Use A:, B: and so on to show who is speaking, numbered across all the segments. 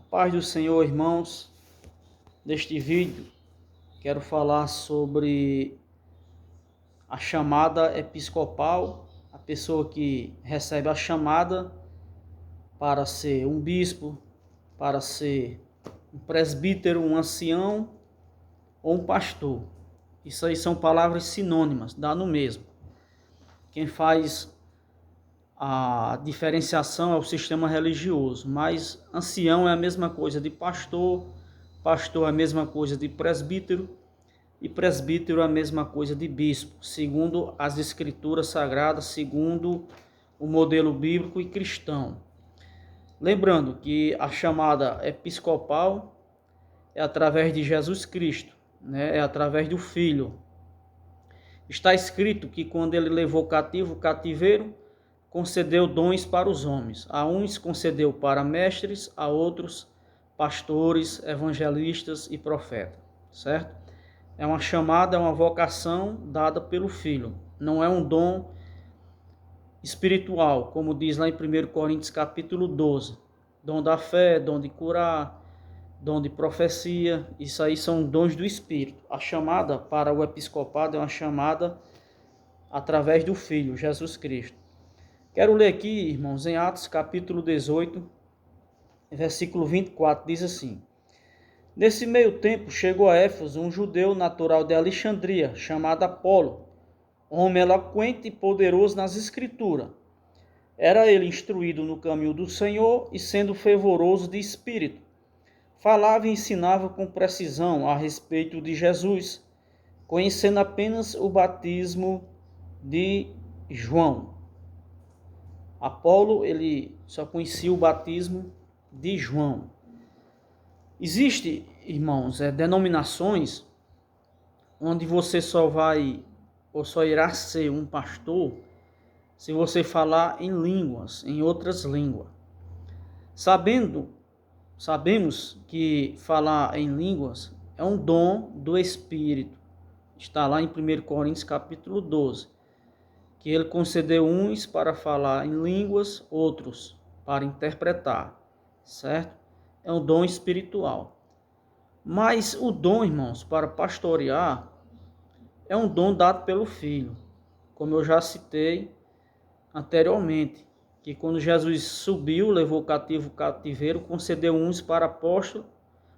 A: Paz do Senhor, irmãos. Neste vídeo, quero falar sobre a chamada episcopal, a pessoa que recebe a chamada para ser um bispo, para ser um presbítero, um ancião ou um pastor. Isso aí são palavras sinônimas, dá no mesmo. Quem faz a diferenciação é o sistema religioso, mas ancião é a mesma coisa de pastor, pastor é a mesma coisa de presbítero, e presbítero é a mesma coisa de bispo, segundo as escrituras sagradas, segundo o modelo bíblico e cristão. Lembrando que a chamada episcopal é através de Jesus Cristo, é através do Filho. Está escrito que quando ele levou cativo o cativeiro, concedeu dons para os homens. A uns concedeu para mestres, a outros pastores, evangelistas e profetas, certo? É uma chamada, é uma vocação dada pelo Filho. Não é um dom espiritual, como diz lá em 1 Coríntios capítulo 12. Dom da fé, dom de curar, dom de profecia, isso aí são dons do Espírito. A chamada para o episcopado é uma chamada através do Filho, Jesus Cristo. Quero ler aqui, irmãos, em Atos capítulo 18, versículo 24, diz assim: Nesse meio tempo chegou a Éfeso um judeu natural de Alexandria, chamado Apolo, homem eloquente e poderoso nas escrituras. Era ele instruído no caminho do Senhor e sendo fervoroso de espírito. Falava e ensinava com precisão a respeito de Jesus, conhecendo apenas o batismo de João. Apolo, ele só conhecia o batismo de João. Existe, irmãos, denominações onde você só vai ou só irá ser um pastor se você falar em línguas, em outras línguas. Sabemos que falar em línguas é um dom do Espírito. Está lá em 1 Coríntios capítulo 12. Que ele concedeu uns para falar em línguas, outros para interpretar, certo? É um dom espiritual. Mas o dom, irmãos, para pastorear, é um dom dado pelo Filho, como eu já citei anteriormente, que quando Jesus subiu, levou cativo o cativeiro, concedeu uns para apóstolos,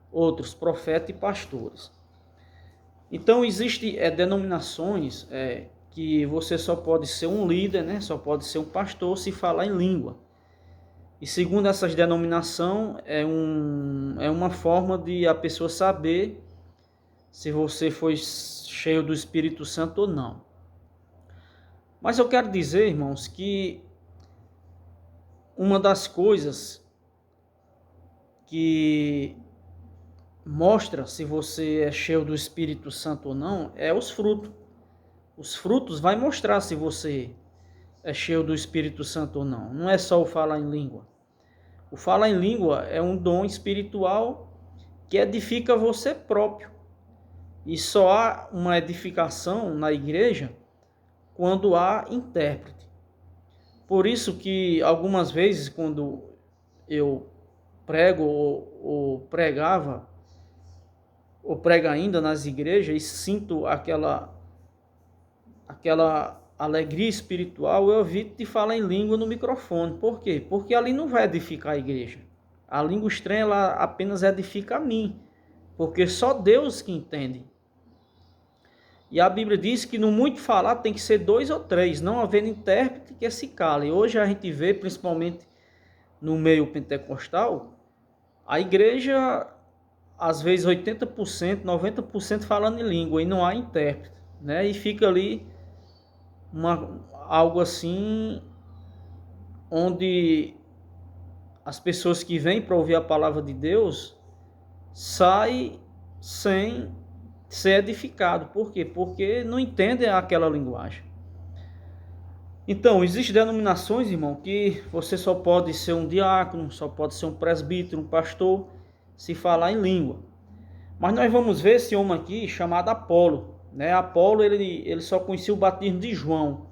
A: outros profetas e pastores. Então, existem denominações que você só pode ser um líder, só pode ser um pastor se falar em língua. E segundo essas denominações, é uma forma de a pessoa saber se você foi cheio do Espírito Santo ou não. Mas eu quero dizer, irmãos, que uma das coisas que mostra se você é cheio do Espírito Santo ou não é os frutos. Os frutos vai mostrar se você é cheio do Espírito Santo ou não. Não é só o falar em língua. O falar em língua é um dom espiritual que edifica você próprio. E só há uma edificação na igreja quando há intérprete. Por isso que algumas vezes quando eu prego ou pregava, ou prego ainda nas igrejas e sinto aquela alegria espiritual, eu evito de falar em língua no microfone. Por quê? Porque ali não vai edificar a igreja. A língua estranha ela apenas edifica a mim, porque só Deus que entende. E a Bíblia diz que no muito falar tem que ser 2 ou 3, não havendo intérprete que se cale. Hoje a gente vê, principalmente no meio pentecostal, a igreja, às vezes 80%, 90% falando em língua e não há intérprete, E fica ali algo assim, onde as pessoas que vêm para ouvir a palavra de Deus saem sem ser edificado. Por quê? Porque não entendem aquela linguagem. Então, existem denominações, irmão, que você só pode ser um diácono, só pode ser um presbítero, um pastor, se falar em língua. Mas nós vamos ver esse homem aqui chamado Apolo. Apolo, ele só conhecia o batismo de João.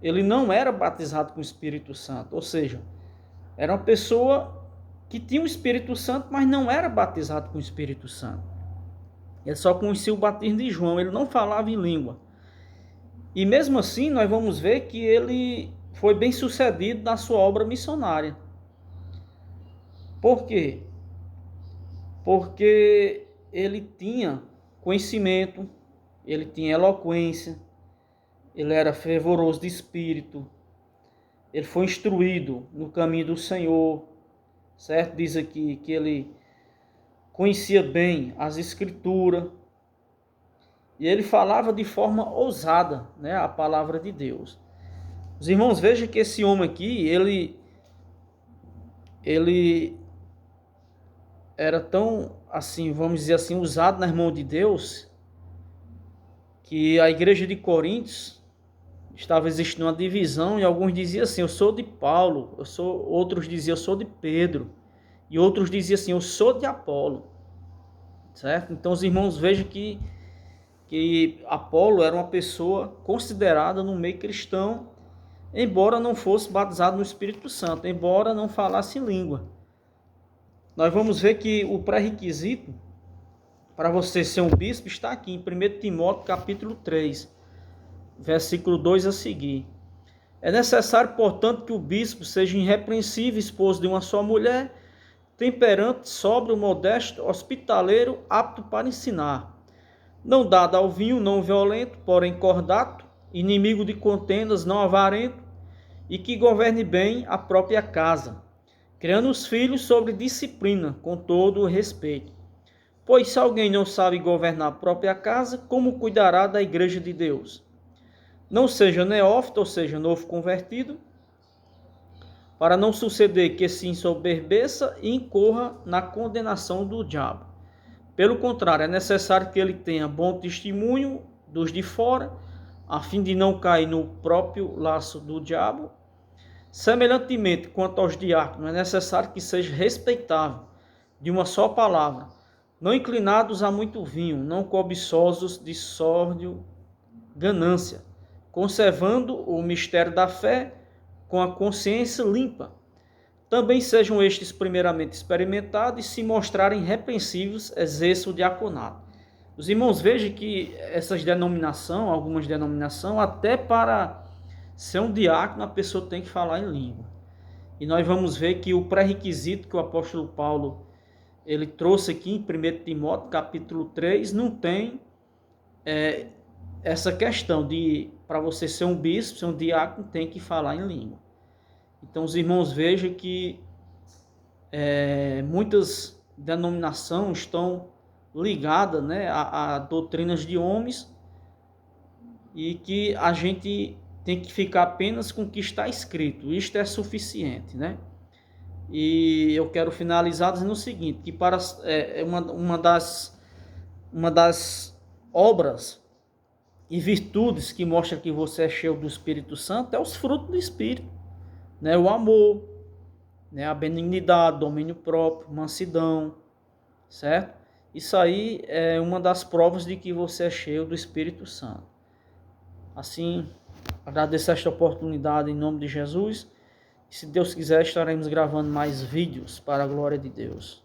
A: Ele não era batizado com o Espírito Santo. Ou seja, era uma pessoa que tinha o Espírito Santo, mas não era batizado com o Espírito Santo. Ele só conhecia o batismo de João, ele não falava em língua. E mesmo assim, nós vamos ver que ele foi bem sucedido na sua obra missionária. Por quê? Porque ele tinha conhecimento, ele tinha eloquência, ele era fervoroso de espírito, ele foi instruído no caminho do Senhor, certo? Diz aqui que ele conhecia bem as Escrituras e ele falava de forma ousada, né, a palavra de Deus. Os irmãos, vejam que esse homem aqui, ele era tão, assim, vamos dizer assim, usado nas mãos de Deus, que a igreja de Coríntios estava existindo uma divisão e alguns diziam assim, eu sou de Paulo, outros diziam, eu sou de Pedro, e outros diziam assim, eu sou de Apolo, certo? Então os irmãos vejam que Apolo era uma pessoa considerada no meio cristão, embora não fosse batizado no Espírito Santo, embora não falasse em língua. Nós vamos ver que o pré-requisito para você ser um bispo está aqui em 1 Timóteo capítulo 3, versículo 2 a seguir. É necessário, portanto, que o bispo seja irrepreensível, esposo de uma só mulher, temperante, sóbrio, modesto, hospitaleiro, apto para ensinar, não dado ao vinho, não violento, porém cordato, inimigo de contendas, não avarento, e que governe bem a própria casa, criando os filhos sobre disciplina, com todo o respeito. Pois se alguém não sabe governar a própria casa, como cuidará da igreja de Deus? Não seja neófito, ou seja, novo convertido, para não suceder que se ensoberbeça e incorra na condenação do diabo. Pelo contrário, é necessário que ele tenha bom testemunho dos de fora, a fim de não cair no próprio laço do diabo. Semelhantemente, quanto aos diáconos, é necessário que seja respeitável, de uma só palavra, não inclinados a muito vinho, não cobiçosos de sórdio ganância, conservando o mistério da fé com a consciência limpa. Também sejam estes primeiramente experimentados e se mostrarem repreensíveis, exerçam o diaconato. Os irmãos, vejam que essas denominações, algumas denominações, até para ser um diácono a pessoa tem que falar em língua. E nós vamos ver que o pré-requisito que o apóstolo Paulo ele trouxe aqui em 1 Timóteo capítulo 3, não tem essa questão de, para você ser um bispo, ser um diácono, tem que falar em língua. Então os irmãos vejam que muitas denominações estão ligadas, né, a doutrinas de homens, e que a gente tem que ficar apenas com o que está escrito. Isto é suficiente, né? E eu quero finalizar dizendo o seguinte, que para uma das obras e virtudes que mostra que você é cheio do Espírito Santo é os frutos do Espírito, né? O amor, né? A benignidade, domínio próprio, mansidão, certo? Isso aí é uma das provas de que você é cheio do Espírito Santo. Assim, agradeço esta oportunidade em nome de Jesus. Se Deus quiser, estaremos gravando mais vídeos para a glória de Deus.